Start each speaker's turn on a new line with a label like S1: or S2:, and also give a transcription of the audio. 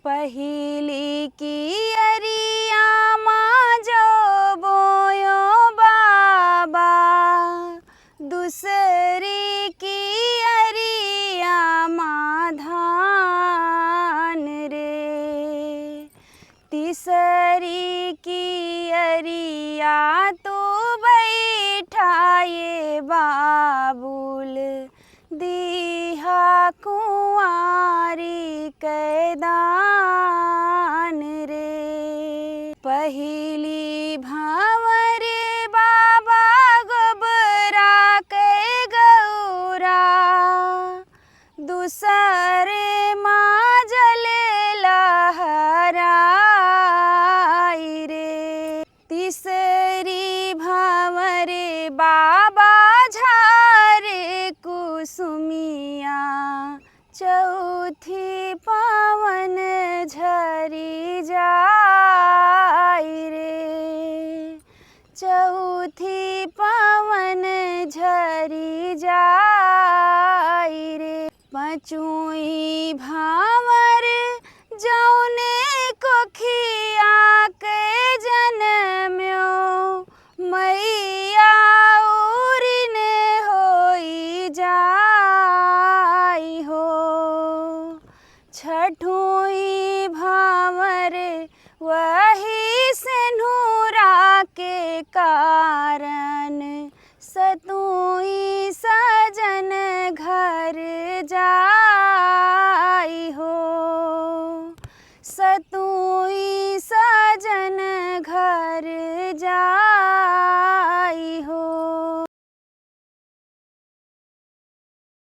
S1: पहिली की अरिया माँ जो बोयो बाबा, दूसरी की अरिया माँ धान रे, तीसरी की अरिया तो बैठाए बाबुल, दीहा कुंवारी कैदान रे। पहिली भावर बाबा गोबरा के गौरा, दूसरे माँ जले लहराई रे, तीसरी भावरे बाबा झारे कुसुमिया, चौथी पावन झरी जाई रे, चौथी पावन झरी जाई रे। पाँचवीं भावर जौने कोखिया के जनम्यो, मैया उरिन होई जाई हो। छठवीं भावर वही सिंदूरा के कारण, सतुई